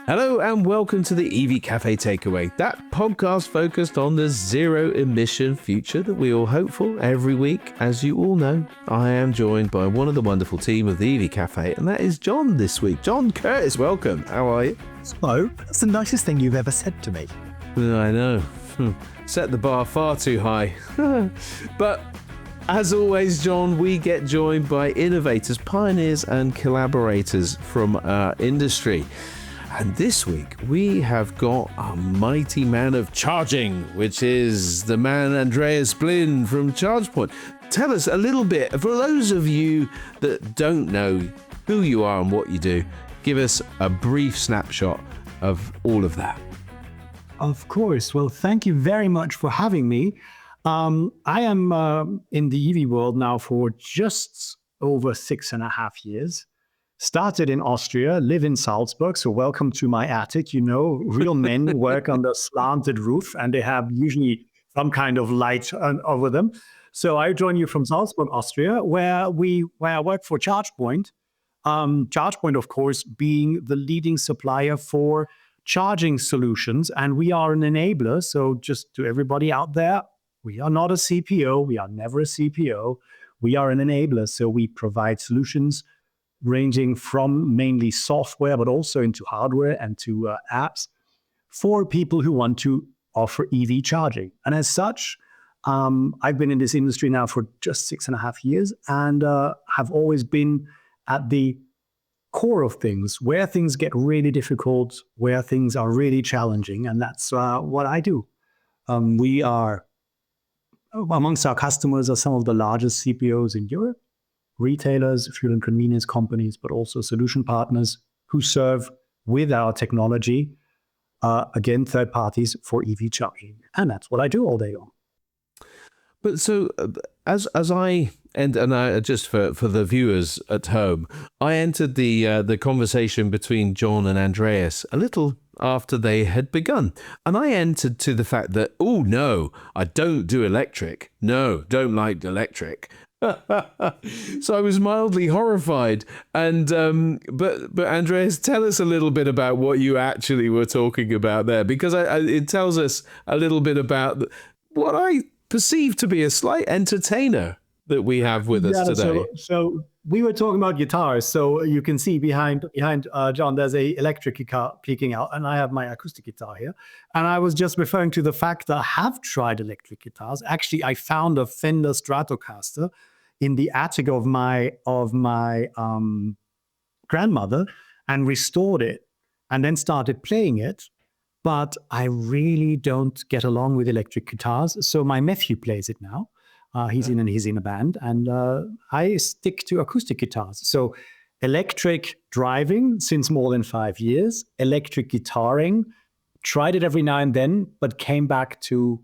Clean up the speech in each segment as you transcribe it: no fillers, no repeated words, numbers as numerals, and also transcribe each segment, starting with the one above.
Hello and welcome to the EV Cafe Takeaway, that podcast focused on the zero-emission future that we all hope for every week. As you all know, I am joined by one of the wonderful team of the EV Cafe, and that is John this week. John Curtis, welcome. How are you? Hello. That's the nicest thing you've ever said to me. I know. Set the bar far too high. But as always, John, we get joined by innovators, pioneers, and collaborators from our industry. And this week, we have got a mighty man of charging, which is the man Andreas Blin from ChargePoint. Tell us a little bit, for those of you that don't know who you are and what you do, give us a brief snapshot of all of that. Of course. Well, thank you very much for having me. I am in the EV world now for just over 6.5 years. Started in Austria, live in Salzburg, so welcome to my attic. You know, real men work on the slanted roof and they have usually some kind of light over them. So I join you from Salzburg, Austria, where I work for ChargePoint. ChargePoint, of course, being the leading supplier for charging solutions, and we are an enabler. So just to everybody out there, we are not a CPO. We are never a CPO. We are an enabler. So we provide solutions ranging from mainly software, but also into hardware and to apps for people who want to offer EV charging. And as such, I've been in this industry now for just 6.5 years and have always been at the core of things, where things get really difficult, where things are really challenging. And that's what I do. We are, amongst our customers, are some of the largest CPOs in Europe. Retailers, fuel and convenience companies, but also solution partners who serve with our technology, again, third parties for EV charging. And that's what I do all day long. But so as I, and I just for the viewers at home, I entered the conversation between John and Andreas a little after they had begun. And I entered to the fact that, oh no, I don't do electric. No, don't like electric. So I was mildly horrified. And but Andreas, tell us a little bit about what you actually were talking about there, because it tells us a little bit about what I perceive to be a slight entertainer that we have with us today. So we were talking about guitars. So you can see behind John, there's a electric guitar peeking out, and I have my acoustic guitar here. And I was just referring to the fact that I have tried electric guitars. Actually, I found a Fender Stratocaster in the attic of my grandmother and restored it and then started playing it. But I really don't get along with electric guitars. So my nephew plays it now. He's in a band, and I stick to acoustic guitars. So electric driving since more than 5 years, electric guitaring, tried it every now and then, but came back to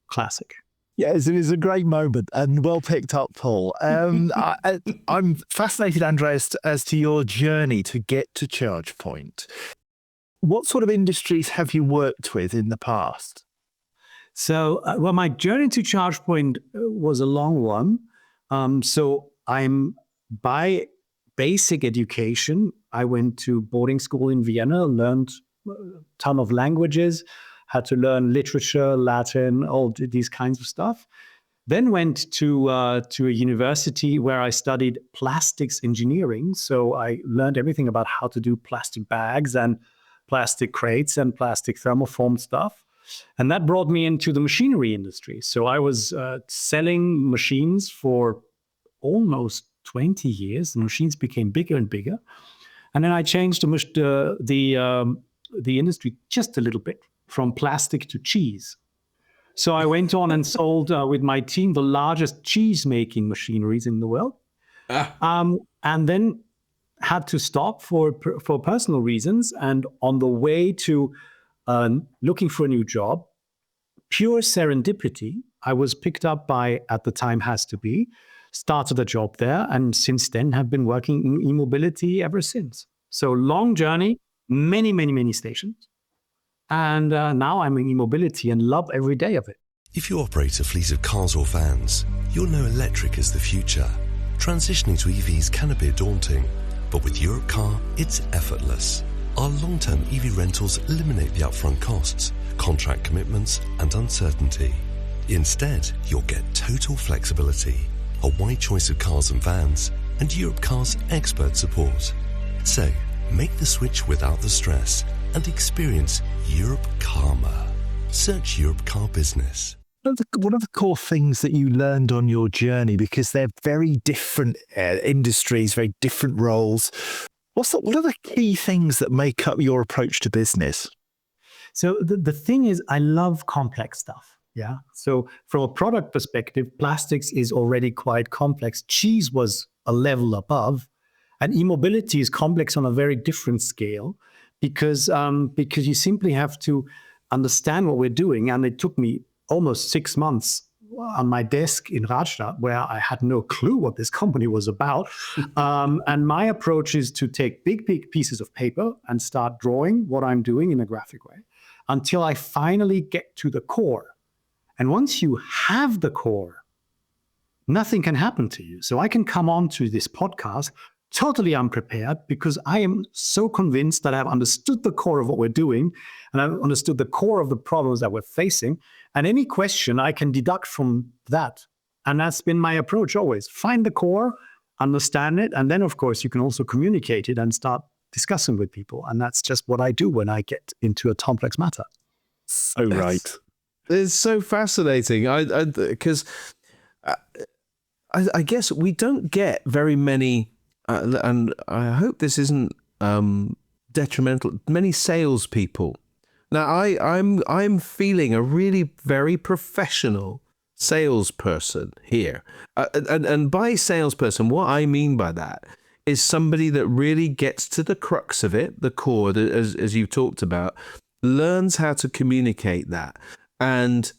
classic. Yes, it is a great moment and well picked up, Paul. I'm fascinated, Andreas, as to your journey to get to ChargePoint. What sort of industries have you worked with in the past? So, my journey to ChargePoint was a long one. So I'm by basic education. I went to boarding school in Vienna, learned a ton of languages, had to learn literature, Latin, all these kinds of stuff. Then went to a university where I studied plastics engineering. So I learned everything about how to do plastic bags and plastic crates and plastic thermoform stuff. And that brought me into the machinery industry. So I was selling machines for almost 20 years. The machines became bigger and bigger. And then I changed the industry just a little bit, from plastic to cheese. So I went on and sold with my team the largest cheese-making machineries in the world. And then had to stop for personal reasons. And on the way to looking for a new job, pure serendipity, I was picked up by, at the time Has to Be, started a job there, and since then have been working in e-mobility ever since. So long journey, many, many, many stations. And now I'm in e-mobility and love every day of it. If you operate a fleet of cars or vans, you'll know electric is the future. Transitioning to EVs can be daunting, but with Europcar, it's effortless. Our long-term EV rentals eliminate the upfront costs, contract commitments, and uncertainty. Instead, you'll get total flexibility, a wide choice of cars and vans, and Europe Car's expert support. So, make the switch without the stress and experience Europe Karma. Search Europe Car Business. What are the core things that you learned on your journey? Because they're very different industries, very different roles. What are the key things that make up your approach to business? So the thing is, I love complex stuff. Yeah. So from a product perspective, plastics is already quite complex. Cheese was a level above, and e-mobility is complex on a very different scale because you simply have to understand what we're doing. And it took me almost 6 months on my desk in Radstadt, where I had no clue what this company was about. And my approach is to take big pieces of paper and start drawing what I'm doing in a graphic way until I finally get to the core. And once you have the core, nothing can happen to you. So I can come on to this podcast totally unprepared because I am so convinced that I've understood the core of what we're doing and I've understood the core of the problems that we're facing. And any question I can deduct from that. And that's been my approach always. Find the core, understand it, and then, of course, you can also communicate it and start discussing with people. And that's just what I do when I get into a complex matter. So right. It's so fascinating. Because I guess we don't get very many, and I hope this isn't detrimental, many salespeople. Now, I'm feeling a really very professional salesperson here. And by salesperson, what I mean by that is somebody that really gets to the crux of it, the core, as you talked about, learns how to communicate that, and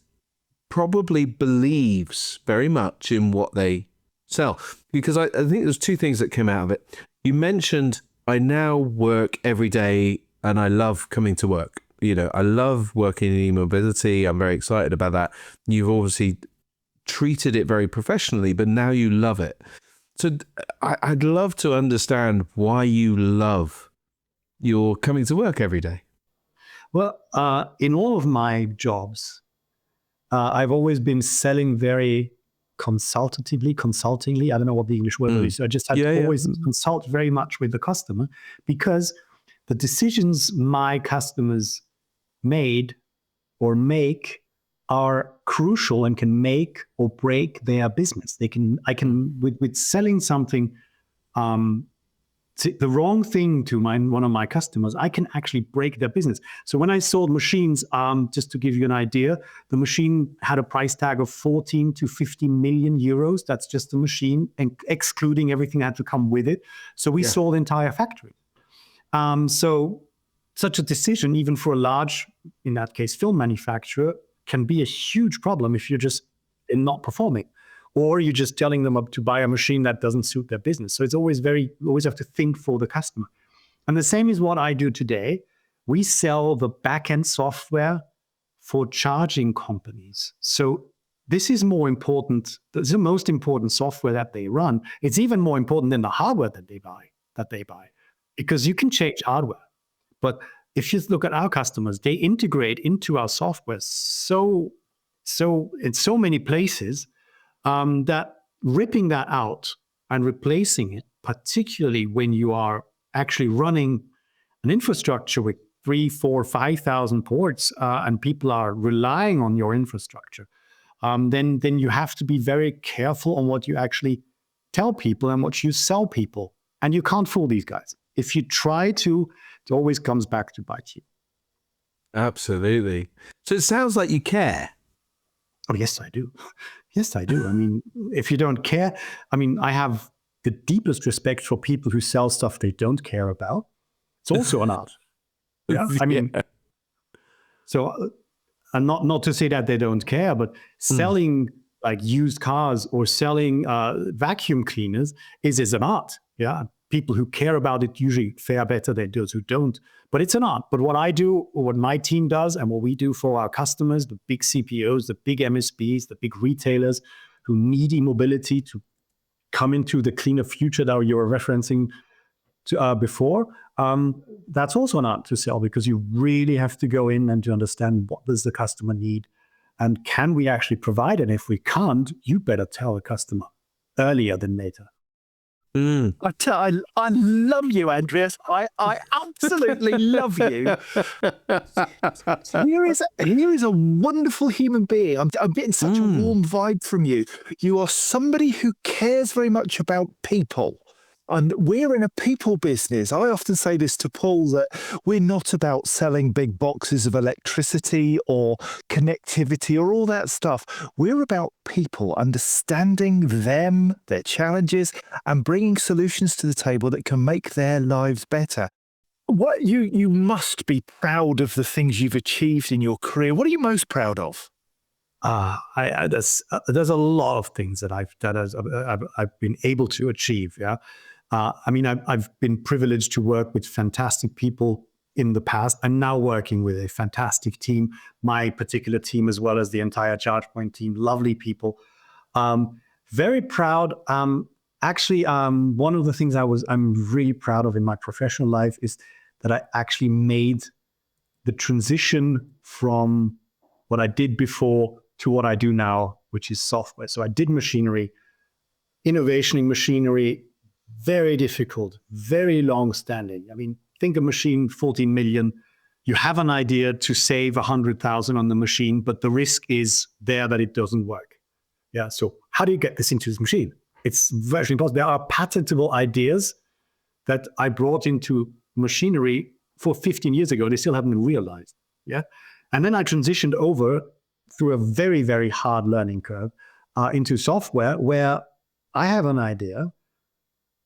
probably believes very much in what they sell. Because I think there's two things that came out of it. You mentioned, I now work every day and I love coming to work. You know, I love working in e-mobility. I'm very excited about that. You've obviously treated it very professionally, but now you love it. So I'd love to understand why you love your coming to work every day. Well, in all of my jobs, I've always been selling very consultingly. I don't know what the English word is. So I just had to always consult very much with the customer, because the decisions my customers made or make are crucial and can make or break their business. I can with selling something, the wrong thing to one of my customers, I can actually break their business. So when I sold machines, just to give you an idea, the machine had a price tag of 14 to 50 million euros. That's just the machine, and excluding everything that had to come with it. So we sold the entire factory. So such a decision, even for a large, in that case, film manufacturer, can be a huge problem if you're just not performing, or you're just telling them to buy a machine that doesn't suit their business. So it's always always have to think for the customer. And the same is what I do today. We sell the back-end software for charging companies. So this is more important. This is the most important software that they run. It's even more important than the hardware that they buy, because you can change hardware. But if you look at our customers, they integrate into our software so in so many places that ripping that out and replacing it, particularly when you are actually running an infrastructure with 3,000, 4,000, 5,000 ports, and people are relying on your infrastructure, then you have to be very careful on what you actually tell people and what you sell people. And you can't fool these guys. If you try to, it always comes back to bite you. Absolutely. So it sounds like you care. Oh, yes, I do. Yes, I do. I mean, if you don't care, I have the deepest respect for people who sell stuff they don't care about. It's also an art. Yeah. So, and not to say that they don't care, but selling like used cars or selling vacuum cleaners is an art. Yeah. People who care about it usually fare better than those who don't. But it's an art. But what I do, or what my team does, and what we do for our customers, the big CPOs, the big MSPs, the big retailers who need e-mobility to come into the cleaner future that you're referencing before. That's also an art to sell, because you really have to go in and to understand what does the customer need, and can we actually provide it? If we can't, you better tell the customer earlier than later. I love you, Andreas. I absolutely love you. Here is a wonderful human being. I'm getting such a warm vibe from you. You are somebody who cares very much about people. And we're in a people business. I often say this to Paul, that we're not about selling big boxes of electricity or connectivity or all that stuff. We're about people, understanding them, their challenges, and bringing solutions to the table that can make their lives better. What you must be proud of the things you've achieved in your career. What are you most proud of? There's a lot of things that I've been able to achieve. Yeah. I've been privileged to work with fantastic people in the past. I'm now working with a fantastic team, my particular team, as well as the entire ChargePoint team, lovely people. Very proud. Actually, one of the things I'm really proud of in my professional life is that I actually made the transition from what I did before to what I do now, which is software. So I did machinery, innovation in machinery, very difficult, very long-standing. Think a machine, 14 million. You have an idea to save 100,000 on the machine, but the risk is there that it doesn't work. Yeah. So how do you get this into this machine? It's virtually impossible. There are patentable ideas that I brought into machinery 15 years ago. They still haven't been realized. Yeah. And then I transitioned over through a very, very hard learning curve into software, where I have an idea.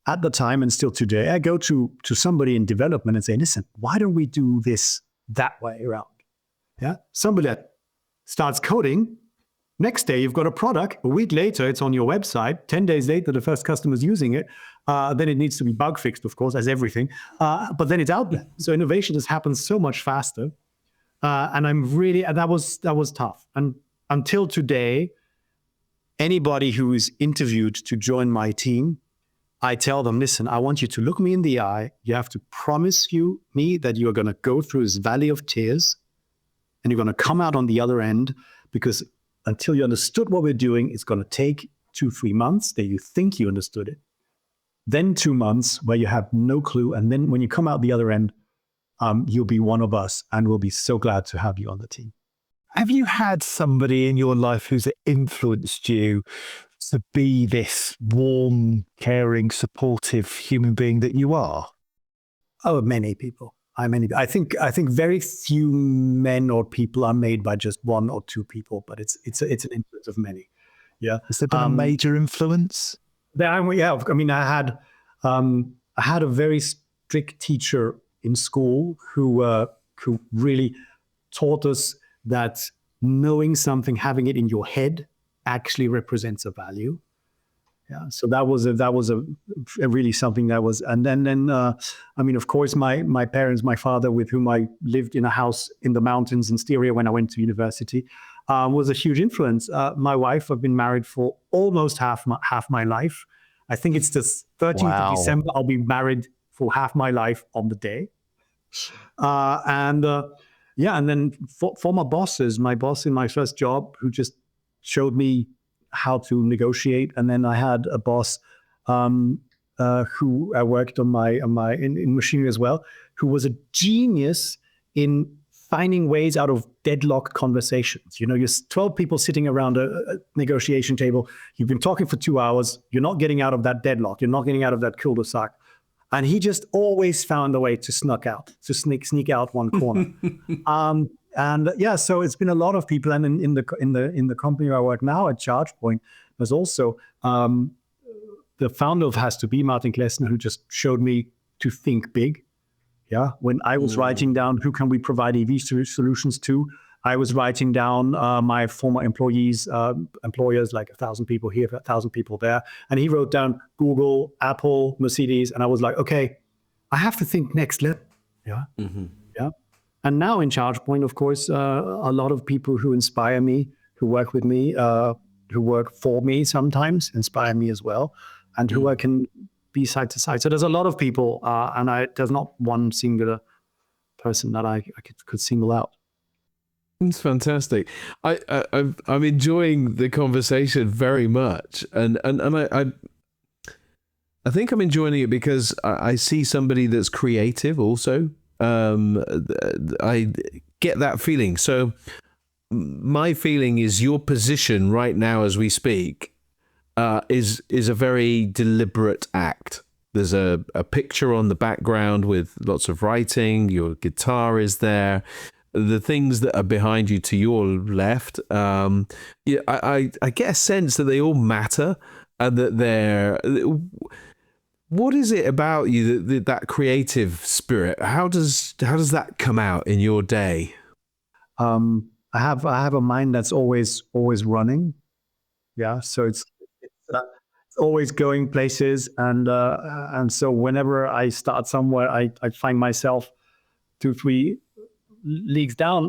At the time, and still today, I go to somebody in development and say, listen, why don't we do this that way around? Yeah. Somebody that starts coding, next day you've got a product, a week later it's on your website, 10 days later the first customer's using it, then it needs to be bug fixed, of course, as everything, but then it's out there. So innovation has happened so much faster, and that was tough. And until today, anybody who is interviewed to join my team, I tell them, listen, I want you to look me in the eye. You have to promise me that you are going to go through this valley of tears and you're going to come out on the other end, because until you understood what we're doing, it's going to take 2-3 months that you think you understood it. Then 2 months where you have no clue. And then when you come out the other end, you'll be one of us, and we'll be so glad to have you on the team. Have you had somebody in your life who's influenced you to be this warm, caring, supportive human being that you are? Oh, many people. I think very few men or people are made by just one or two people, but it's an influence of many. Yeah. Has there been a major influence? I had a very strict teacher in school who really taught us that knowing something, having it in your head, actually represents a value. Yeah, so that was a really something that was, and then of course, my parents, my father, with whom I lived in a house in the mountains in Styria when I went to university, was a huge influence. My wife, I've been married for almost half my life. I think it's the 13th of December. I'll be married for half my life on the day. And then former bosses, my boss in my first job, who just showed me how to negotiate, and then I had a boss who I worked on in machinery as well, who was a genius in finding ways out of deadlock conversations. You're 12 people sitting around a negotiation table. You've been talking for 2 hours. You're not getting out of that deadlock. You're not getting out of that cul-de-sac. And he just always found a way to sneak out one corner. So it's been a lot of people, and in the company where I work now at ChargePoint, there's also the founder of Has to Be, Martin Klessner, who just showed me to think big. Yeah, when I was writing down who can we provide EV solutions to, I was writing down my former employers, like 1,000 people here, 1,000 people there, and he wrote down Google, Apple, Mercedes, and I was like, okay, I have to think next level. Yeah, yeah. And now in ChargePoint, of course, a lot of people who inspire me, who work with me, who work for me sometimes, inspire me as well, and who I can be side to side. So there's a lot of people, and there's not one singular person that I could single out. It's fantastic. I'm enjoying the conversation very much, and I think I'm enjoying it because I see somebody that's creative also. I get that feeling. So my feeling is your position right now as we speak is a very deliberate act. There's a picture on the background with lots of writing. Your guitar is there. The things that are behind you to your left, I get a sense that they all matter and that they're... What is it about you that creative spirit? How does that come out in your day? I have a mind that's always running. Yeah, so it's always going places, and so whenever I start somewhere, I find myself 2-3 leagues down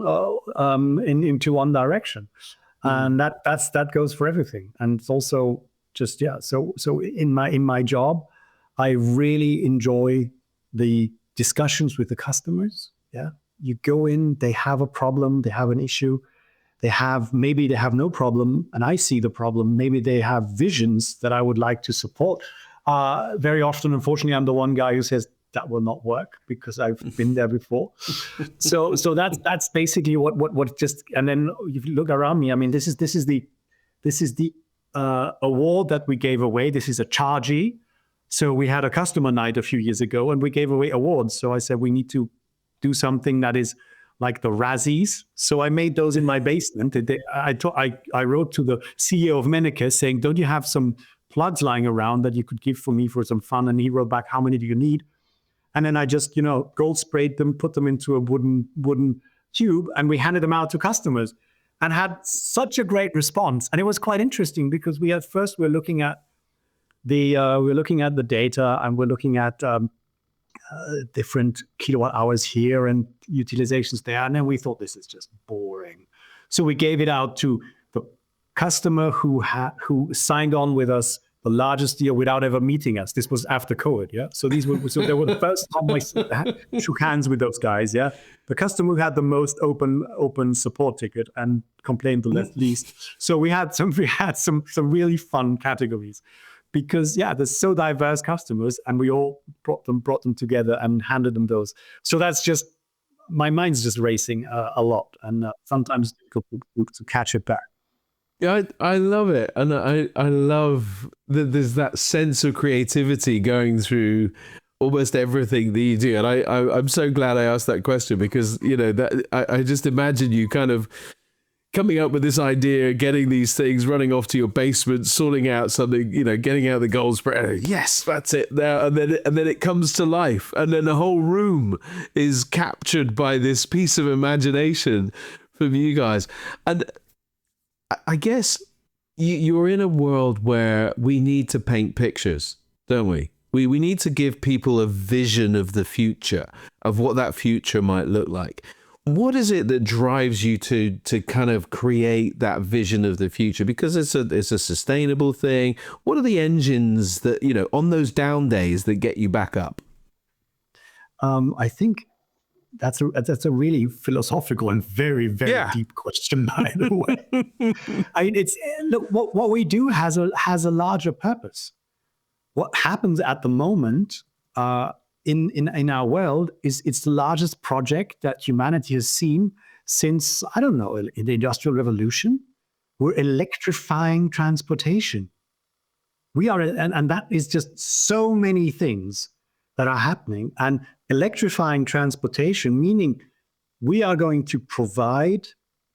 into one direction, and that goes for everything. And it's also just So in my job, I really enjoy the discussions with the customers. Yeah, you go in, they have a problem, they have an issue, maybe they have no problem, and I see the problem. Maybe they have visions that I would like to support. Very often, unfortunately, I'm the one guy who says that will not work because I've been there before. So that's basically what just. And then if you look around me, I mean, this is the award that we gave away. This is a Chargie. So we had a customer night a few years ago, and we gave away awards. So I said we need to do something that is like the Razzies. So I made those in my basement. I wrote to the CEO of Menneke saying, "Don't you have some plugs lying around that you could give for me for some fun?" And he wrote back, "How many do you need?" And then I just, gold sprayed them, put them into a wooden tube, and we handed them out to customers, and had such a great response. And it was quite interesting because we're looking at the data, and we're looking at different kilowatt hours here and utilizations there. And then we thought, this is just boring. So we gave it out to the customer who signed on with us the largest deal without ever meeting us. This was after COVID, yeah. So they were the first time I shook hands with those guys, yeah. The customer who had the most open support ticket and complained the least. So we had some really fun categories. Because there's so diverse customers, and we all brought them together and handed them those. So that's just, my mind's just racing a lot, and sometimes difficult to catch it back. Yeah, I love it, and I love that there's that sense of creativity going through almost everything that you do. And I'm so glad I asked that question, because that I just imagine you kind of coming up with this idea, getting these things, running off to your basement, sorting out something, getting out the gold spray. Yes, that's it now. And then it comes to life. And then the whole room is captured by this piece of imagination from you guys. And I guess you're in a world where we need to paint pictures, don't we? We need to give people a vision of the future, of what that future might look like. What is it that drives you to kind of create that vision of the future? Because it's a sustainable thing. What are the engines that, on those down days that get you back up? I think that's a really philosophical and very, very deep question, by the way. I mean, look, what we do has a larger purpose. What happens at the moment in our world it's the largest project that humanity has seen since, I don't know, in the Industrial Revolution. We're electrifying transportation. We are, and that is just so many things that are happening. And electrifying transportation, meaning we are going to provide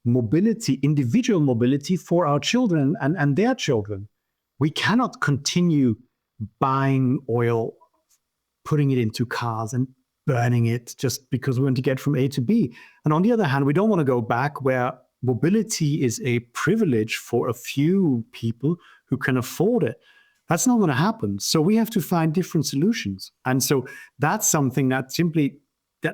mobility, individual mobility for our children and their children. We cannot continue buying oil, putting it into cars and burning it just because we want to get from A to B. And on the other hand, we don't want to go back where mobility is a privilege for a few people who can afford it. That's not going to happen. So we have to find different solutions. And so that's something that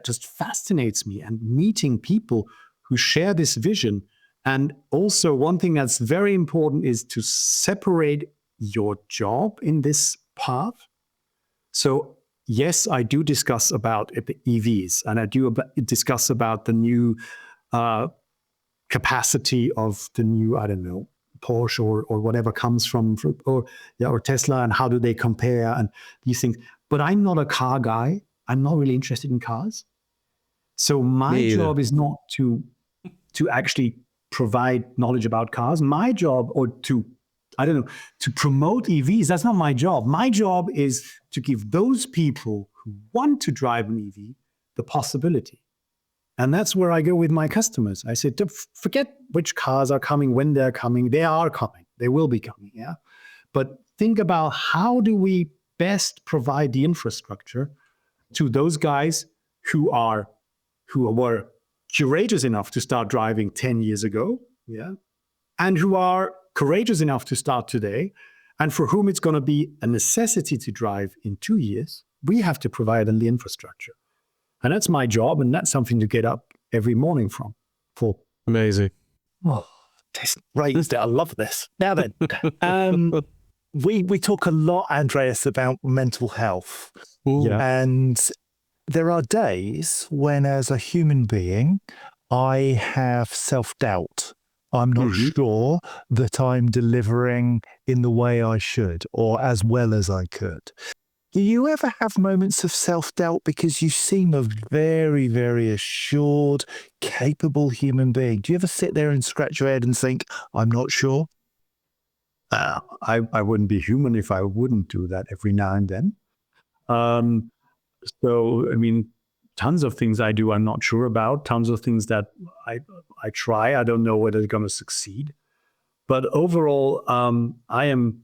just fascinates me, and meeting people who share this vision. And also one thing that's very important is to separate your job in this path So yes, I do discuss about EVs, and I do discuss about the new capacity of the new, I don't know, Porsche or whatever comes from or Tesla, and how do they compare and these things. But I'm not a car guy. I'm not really interested in cars. So my job is not to actually provide knowledge about cars. My job, or to promote EVs, that's not my job. My job is to give those people who want to drive an EV the possibility. And that's where I go with my customers. I said, forget which cars are coming, when they're coming. They are coming. They will be coming, yeah? But think about, how do we best provide the infrastructure to those guys who were courageous enough to start driving 10 years ago, yeah, and who are courageous enough to start today, and for whom it's going to be a necessity to drive in 2 years. We have to provide them the infrastructure. And that's my job, and that's something to get up every morning for. Amazing. Oh, this raised it. I love this. Now then, we talk a lot, Andreas, about mental health. Yeah. And there are days when, as a human being, I have self-doubt. I'm not sure that I'm delivering in the way I should or as well as I could. Do you ever have moments of self-doubt? Because you seem a very, very assured, capable human being. Do you ever sit there and scratch your head and think, I'm not sure? I wouldn't be human if I wouldn't do that every now and then. So, I mean, tons of things I do I'm not sure about. Tons of things that I try. I don't know whether they're going to succeed. But overall, I'm a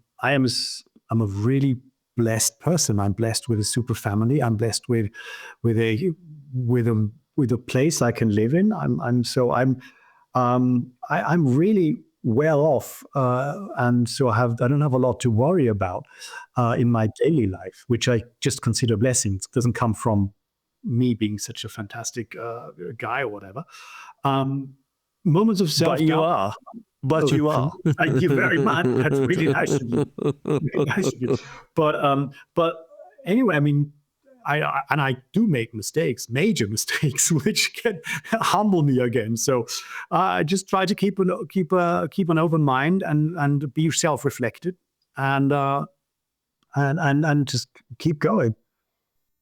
really blessed person. I'm blessed with a super family. I'm blessed with a place I can live in. I'm really well off, and so I don't have a lot to worry about in my daily life, which I just consider blessings. It doesn't come from me being such a fantastic guy or whatever. Moments of self-doubt. But you are. Thank you very much. That's really nice of you. Really nice of you. But anyway, I mean, I do make mistakes, major mistakes, which can humble me again. So I just try to keep an open mind and be self-reflected and just keep going.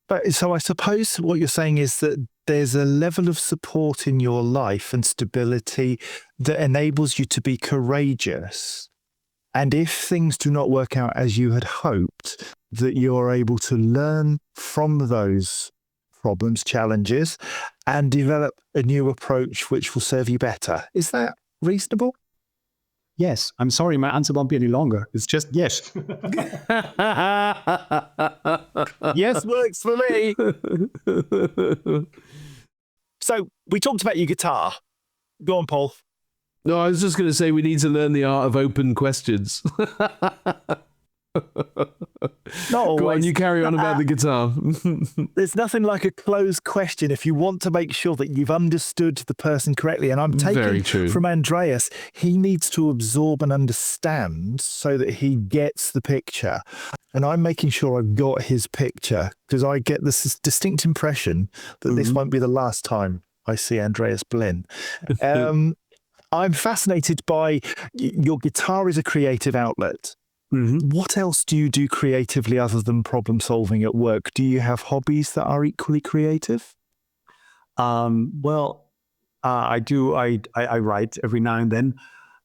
But so I suppose what you're saying is that there's a level of support in your life and stability that enables you to be courageous. And if things do not work out as you had hoped, that you're able to learn from those problems, challenges, and develop a new approach which will serve you better. Is that reasonable? Yes. I'm sorry, my answer won't be any longer. It's just yes. Yes works for me. So we talked about your guitar. Go on, Paul. No, I was just going to say we need to learn the art of open questions. Not always. Go on, you carry on about the guitar. There's nothing like a closed question if you want to make sure that you've understood the person correctly. And I'm taking from Andreas, he needs to absorb and understand so that he gets the picture. And I'm making sure I've got his picture because I get this distinct impression that this won't be the last time I see Andreas Blin. I'm fascinated by your guitar is a creative outlet. What else do you do creatively other than problem solving at work? Do you have hobbies that are equally creative? I do. I write every now and then.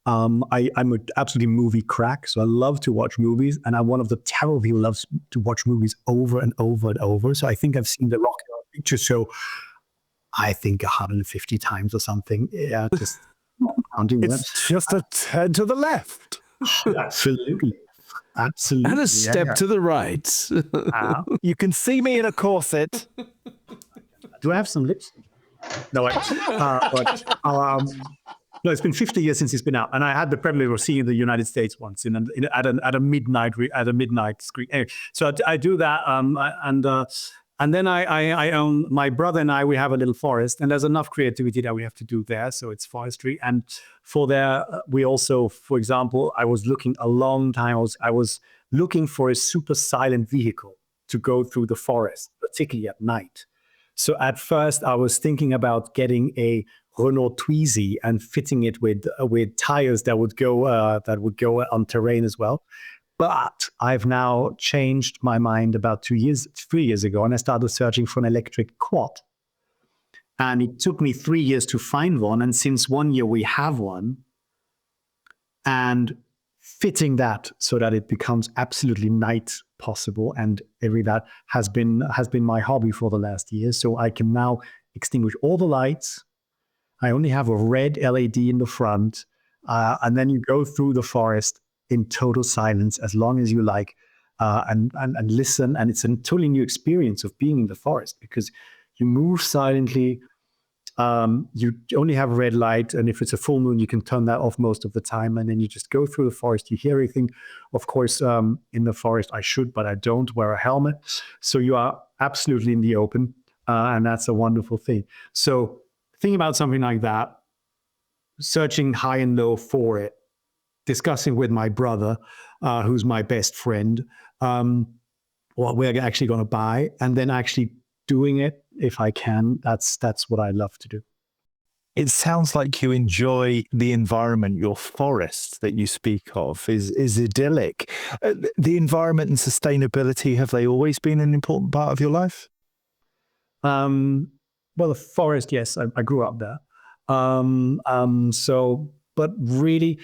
I'm an absolutely movie crack, so I love to watch movies, and I'm one of the terrible people who loves to watch movies over and over and over. So I think I've seen the Rocky Horror Picture Show, I think 150 times or something. Yeah, just counting. It's just a turn to the left. Absolutely. Absolutely. And a step to the right. You can see me in a corset. Do I have some lipstick? No, no, it's been 50 years since it's been out, and I had the privilege of seeing it in the United States once at a midnight screen. Anyway, so I do that, and then I own, my brother and I, we have a little forest, and there's enough creativity that we have to do there. So it's forestry, and for there we also, for example, I was looking a long time. I was looking for a super silent vehicle. to go through the forest, particularly at night. So at first, I was thinking about getting a Renault Twizy and fitting it with tires that would go on terrain as well. But I've now changed my mind about 3 years ago, and I started searching for an electric quad. And it took me 3 years to find one. And since 1 year, we have one. And fitting that so that it becomes absolutely night possible, and that has been my hobby for the last year. So I can now extinguish all the lights. I only have a red LED in the front, and then you go through the forest in total silence as long as you like, and listen. And it's a totally new experience of being in the forest because you move silently. You only have a red light, and if it's a full moon, you can turn that off most of the time. And then you just go through the forest. You hear everything. Of course, in the forest, I should, but I don't wear a helmet. So you are absolutely in the open, and that's a wonderful thing. So think about something like that, searching high and low for it, discussing with my brother, who's my best friend, what we're actually going to buy, and then actually doing it if I can. That's what I love to do. It sounds like you enjoy the environment. Your forest that you speak of is idyllic. The environment and sustainability, have they always been an important part of your life? Well, the forest, yes, I grew up there. But really,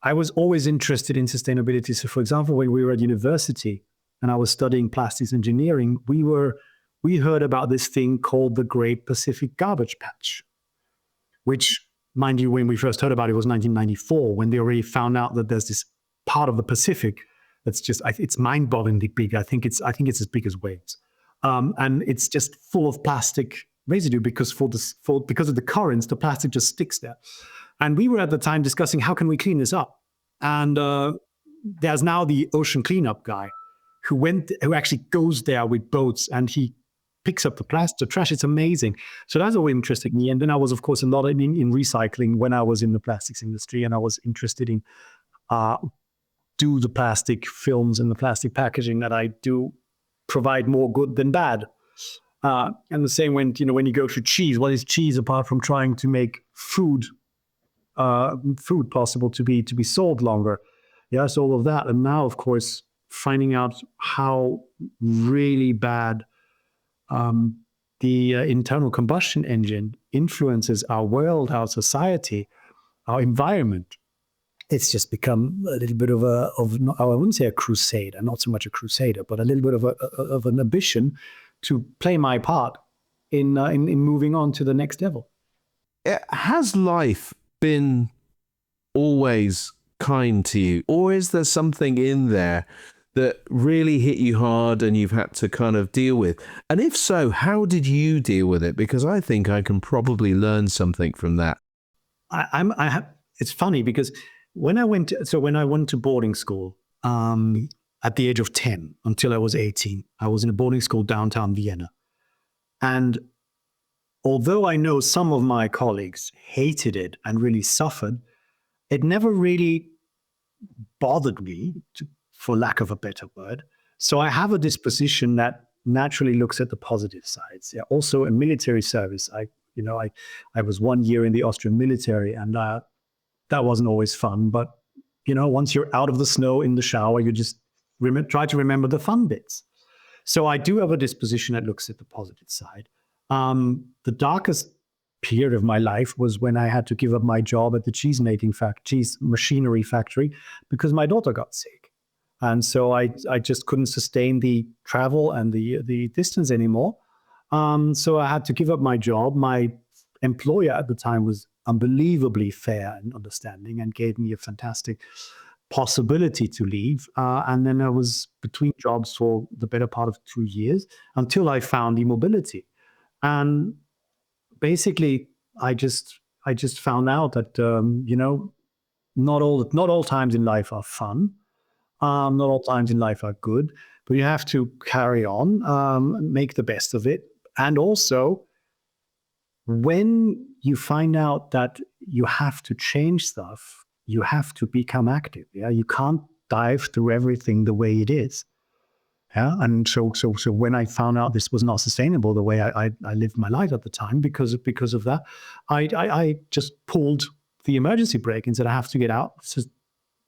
I was always interested in sustainability. So, for example, when we were at university and I was studying plastics engineering, we heard about this thing called the Great Pacific Garbage Patch, which, mind you, when we first heard about it was 1994, when they already found out that there's this part of the Pacific that's just, it's mind-bogglingly big. I think it's as big as waves. And it's just full of plastic residue because because of the currents, the plastic just sticks there. And we were at the time discussing how can we clean this up. And there's now the ocean cleanup guy who actually goes there with boats, and he picks up the plastic trash. It's amazing. So that's always interested me. And then I was, of course, a lot in recycling when I was in the plastics industry, and I was interested in do the plastic films and the plastic packaging that I do provide more good than bad. And the same when you go to cheese, what is cheese apart from trying to make food possible to be sold longer? Yes, all of that. And now, of course, finding out how really bad the internal combustion engine influences our world, our society, our environment. It's just become a little bit of I wouldn't say a crusader, not so much a crusader, but a little bit of an ambition to play my part in moving on to the next level. Has life been always kind to you, or is there something in there that really hit you hard and you've had to kind of deal with? And if so, how did you deal with it? Because I think I can probably learn something from that. It's funny because when I went to boarding school at the age of 10 until I was 18, I was in a boarding school downtown Vienna. And although I know some of my colleagues hated it and really suffered, it never really bothered me, for lack of a better word. So I have a disposition that naturally looks at the positive sides. Yeah, also in military service, I was 1 year in the Austrian military, and that wasn't always fun. But once you're out of the snow in the shower, you just try to remember the fun bits. So I do have a disposition that looks at the positive side. The darkest period of my life was when I had to give up my job at the cheese machinery factory because my daughter got sick. And so I just couldn't sustain the travel and the distance anymore. So I had to give up my job. My employer at the time was unbelievably fair and understanding and gave me a fantastic possibility to leave. And then I was between jobs for the better part of 2 years until I found e-mobility. And basically, I just found out that not all times in life are fun. Not all times in life are good, but you have to carry on, make the best of it. And also, when you find out that you have to change stuff, you have to become active. Yeah, you can't dive through everything the way it is. Yeah, and so when I found out this was not sustainable the way I lived my life at the time because of that, I just pulled the emergency brake and said I have to get out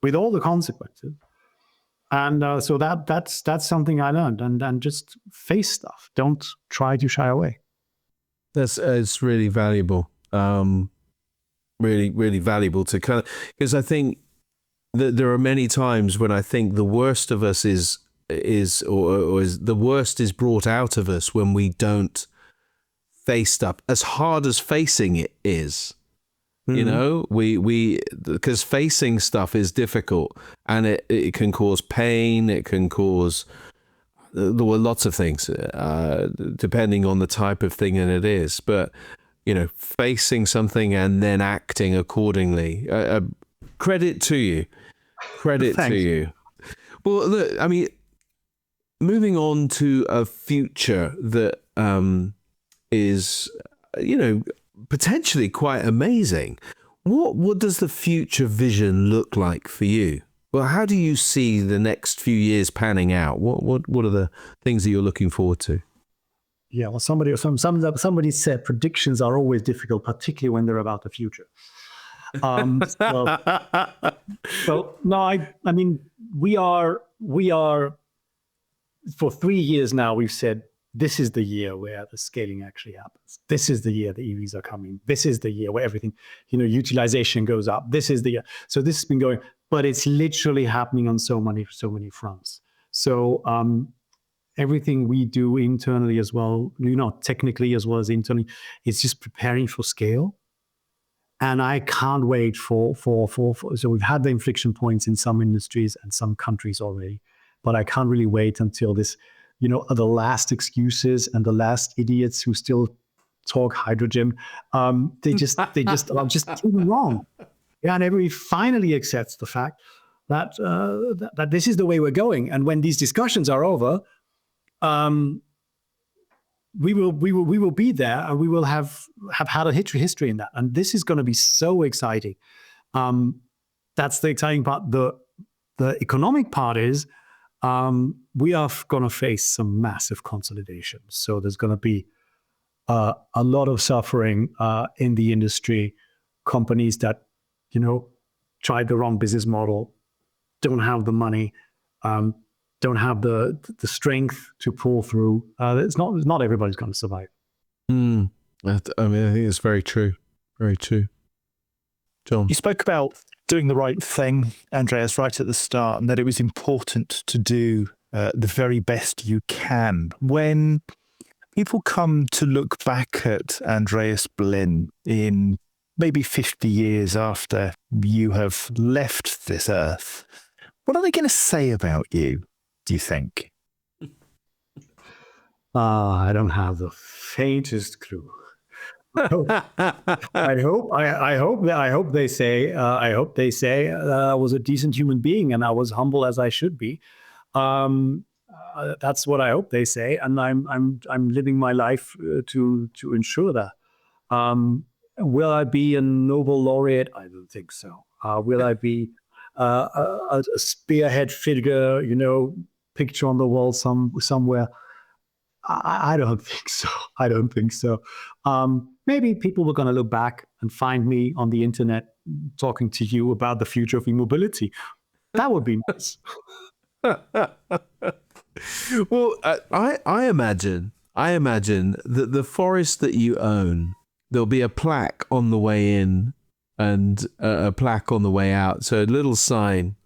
with all the consequences. And so that's something I learned, and just face stuff. Don't try to shy away. That's it's really valuable. Really, really valuable to kind of, because I think that there are many times when I think the worst of us is the worst is brought out of us when we don't face stuff as hard as facing it is. Mm-hmm. You know, we because facing stuff is difficult, and it can cause pain. It can cause there were lots of things depending on the type of thing that it is. But you know, facing something and then acting accordingly. Credit to you. Credit to you. Well, look, I mean, moving on to a future that is, you know, potentially quite amazing. What does the future vision look like for you? Well, how do you see the next few years panning out? What are the things that you're looking forward to? Yeah, well, somebody said predictions are always difficult, particularly when they're about the future. So no, I mean, we are for 3 years now, we've said this is the year where the scaling actually happens. This is the year the EVs are coming. This is the year where everything, you know, utilization goes up. This is the year. So this has been going, but it's literally happening on so many fronts. So everything we do internally as well, you know, technically as well as internally, it's just preparing for scale. And I can't wait for so we've had the inflection points in some industries and some countries already, but I can't really wait until this, you know, the last excuses and the last idiots who still talk hydrogen, they just are just proven wrong. Yeah, and everybody finally accepts the fact that that this is the way we're going. And when these discussions are over, we will be there, and we will have had a history in that. And this is going to be so exciting. That's the exciting part. The economic part is we are going to face some massive consolidation. So there's going to be a lot of suffering in the industry. Companies that, you know, tried the wrong business model, don't have the money, don't have the strength to pull through. It's not everybody's going to survive. I mean, I think it's very true. Very true. John, you spoke about doing the right thing, Andreas, right at the start, and that it was important to do the very best you can. When people come to look back at Andreas Blin in maybe 50 years after you have left this earth, what are they going to say about you, do you think? I don't have the faintest clue. I hope they say I was a decent human being and I was humble as I should be. That's what I hope they say, and I'm living my life to ensure that. Will I be a Nobel laureate? I don't think so. Will I be a spearhead figure, you know, picture on the wall somewhere? I don't think so. I don't think so. Maybe people were going to look back and find me on the internet talking to you about the future of e-mobility. That would be nice. Well, I imagine that the forest that you own, there'll be a plaque on the way in and a plaque on the way out. So a little sign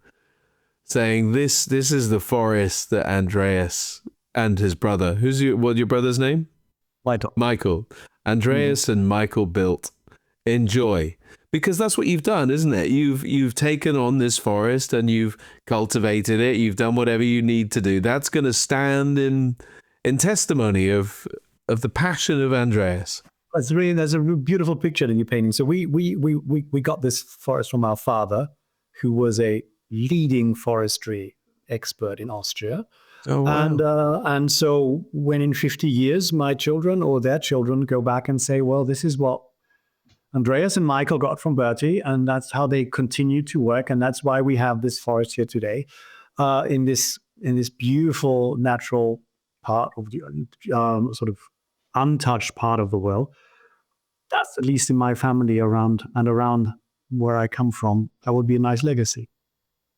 saying this is the forest that Andreas and his brother, what's your brother's name? Michael. Andreas and Michael built. Enjoy. Because that's what you've done, isn't it? You've taken on this forest and you've cultivated it. You've done whatever you need to do. That's going to stand in testimony of the passion of Andreas. There's a beautiful picture in your painting. So we got this forest from our father, who was a leading forestry expert in Austria. Oh, wow. And so when in 50 years my children or their children go back and say, well, this is what Andreas and Michael got from Bertie, and that's how they continue to work, and that's why we have this forest here today, in this beautiful natural part of the sort of untouched part of the world. That's at least in my family around where I come from. That would be a nice legacy.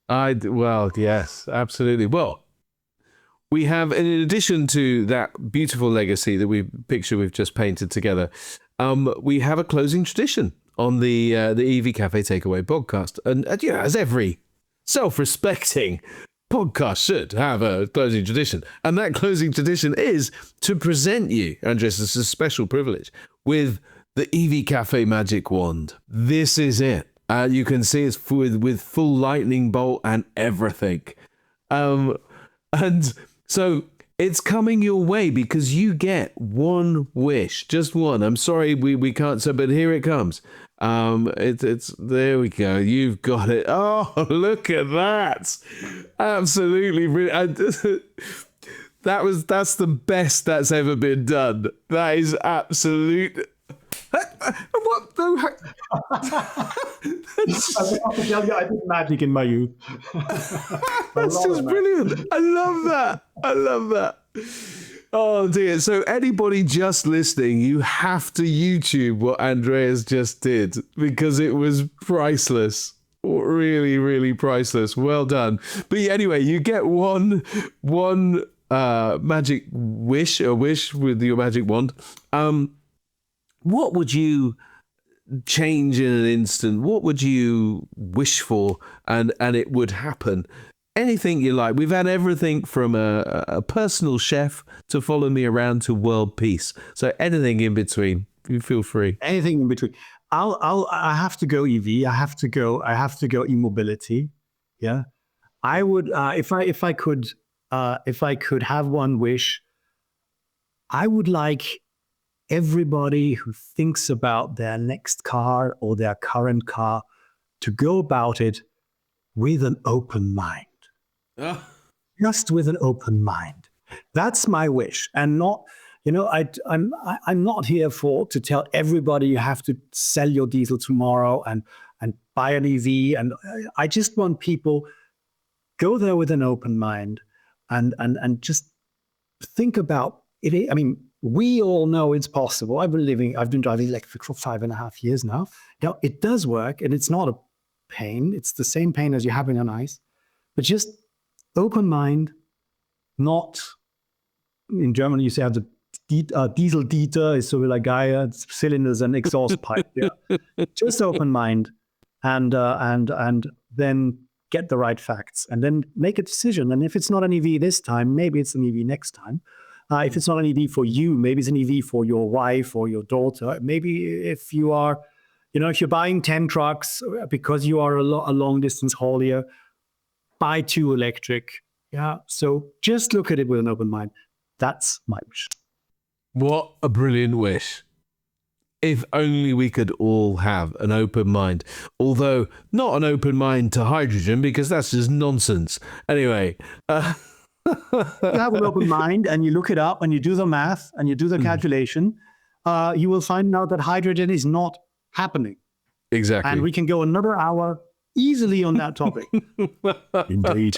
Well, yes, absolutely. Well, we have, in addition to that beautiful legacy that we've just painted together, we have a closing tradition on the EV Cafe Takeaway podcast, and as every self-respecting podcast should have a closing tradition, and that closing tradition is to present you, Andreas, it's a special privilege, with the EV Cafe Magic Wand. This is it. You can see it's with full lightning bolt and everything. And so it's coming your way because you get one wish, just one. I'm sorry we can't say, but here it comes. It's there we go. You've got it. Oh, look at that! Absolutely brilliant. That's the best that's ever been done. That is absolute. What the? I did magic in my youth. That's just brilliant. I love that. Oh dear. So anybody just listening, you have to YouTube what Andreas just did because it was priceless. Really, really priceless. Well done. But anyway, you get one magic wish with your magic wand. What would you change in an instant? What would you wish for and it would happen? Anything you like. We've had everything from a personal chef to follow me around to world peace. So anything in between. You feel free. Anything in between. I have to go EV. I have to go e-mobility. Yeah. I would if I could have one wish, I would like everybody who thinks about their next car or their current car to go about it with an open mind. Just with an open mind. That's my wish. And not, I'm not here to tell everybody you have to sell your diesel tomorrow and buy an EV. And I just want people go there with an open mind and just think about it. I mean, we all know it's possible. I've been driving electric for 5.5 years now. It does work, and it's not a pain. It's the same pain as you have in an ice, but just open mind. Not in Germany, you say have the diesel Dieter is so like cylinders and exhaust pipe. Yeah. Just open mind, and then get the right facts, and then make a decision. And if it's not an EV this time, maybe it's an EV next time. If it's not an EV for you, maybe it's an EV for your wife or your daughter. Maybe if you are, if you're buying 10 trucks because you are a long distance haulier, buy 2 electric. Yeah. So just look at it with an open mind. That's my wish. What a brilliant wish. If only we could all have an open mind. Although not an open mind to hydrogen, because that's just nonsense. Anyway, you have an open mind and you look it up and you do the math and you do the calculation, you will find out that hydrogen is not happening. Exactly. And we can go another hour easily on that topic. Indeed.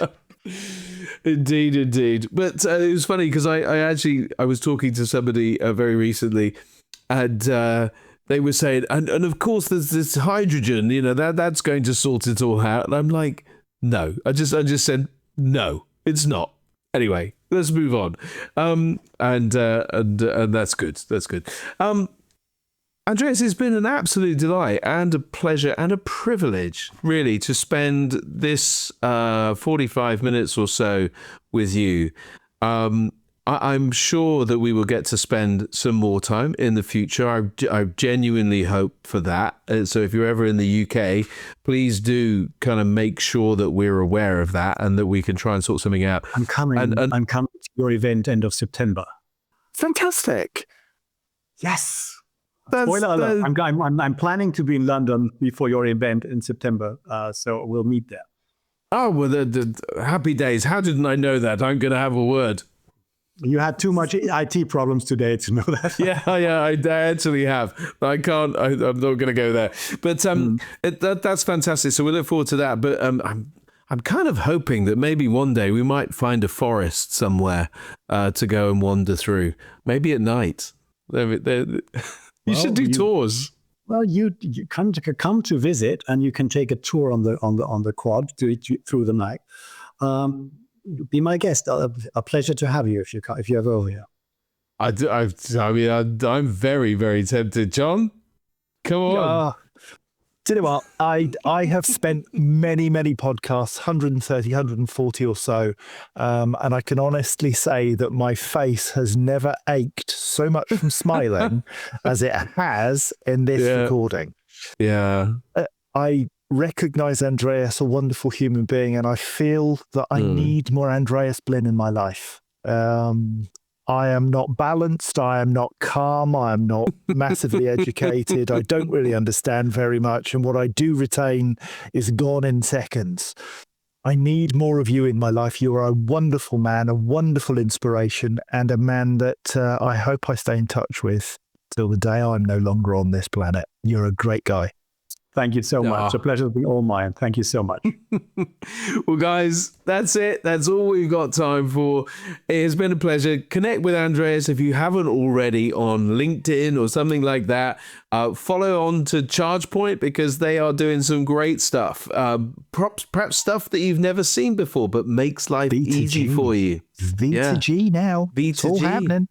But it was funny because I was talking to somebody very recently, and they were saying, and of course there's this hydrogen, that's going to sort it all out. And I'm like, no. I just said, no, it's not. Anyway, let's move on. And that's good. That's good. Andreas, it's been an absolute delight and a pleasure and a privilege, really, to spend this 45 minutes or so with you. I'm sure that we will get to spend some more time in the future. I genuinely hope for that. So if you're ever in the UK, please do kind of make sure that we're aware of that and that we can try and sort something out. I'm coming. I'm coming to your event end of September. Fantastic. Yes. Spoiler alert. I'm planning to be in London before your event in September. So we'll meet there. Oh, well, the happy days. How didn't I know that? I'm going to have a word. You had too much IT problems today to know that. Yeah, I actually have. I can't. I'm not going to go there. But that's fantastic. So we look forward to that. But I'm kind of hoping that maybe one day we might find a forest somewhere to go and wander through. Maybe at night. You should do tours. Well, you come to visit, and you can take a tour on the quad through the night. Be my guest. A pleasure to have you if you're ever over here. I'm very, very tempted. John, come on. Do you know what? I have spent many podcasts, 130, 140 or so, and I can honestly say that my face has never ached so much from smiling as it has in this recording. Yeah. I recognize Andreas, a wonderful human being, and I feel that I need more Andreas Blin in my life. I am not balanced. I am not calm. I am not massively educated. I don't really understand very much. And what I do retain is gone in seconds. I need more of you in my life. You are a wonderful man, a wonderful inspiration, and a man that I hope I stay in touch with till the day I'm no longer on this planet. You're a great guy. Thank you so much. A pleasure to be all mine. Thank you so much. Well, guys, that's it. That's all we've got time for. It has been a pleasure. Connect with Andreas if you haven't already on LinkedIn or something like that. Follow on to ChargePoint because they are doing some great stuff. Perhaps stuff that you've never seen before, but makes life easy for you. V2G now. V2G. It's all happening.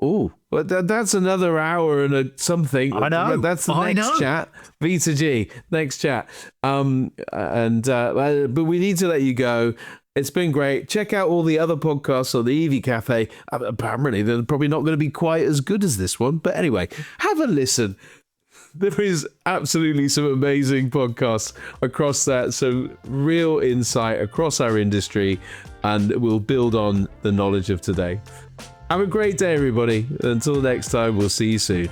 Oh, but that's another hour and something. I know. That's the next chat. V2G, next chat. But we need to let you go. It's been great. Check out all the other podcasts on the EV Cafe. Apparently, they're probably not going to be quite as good as this one. But anyway, have a listen. There is absolutely some amazing podcasts across that. Some real insight across our industry. And we'll build on the knowledge of today. Have a great day, everybody. Until next time, we'll see you soon.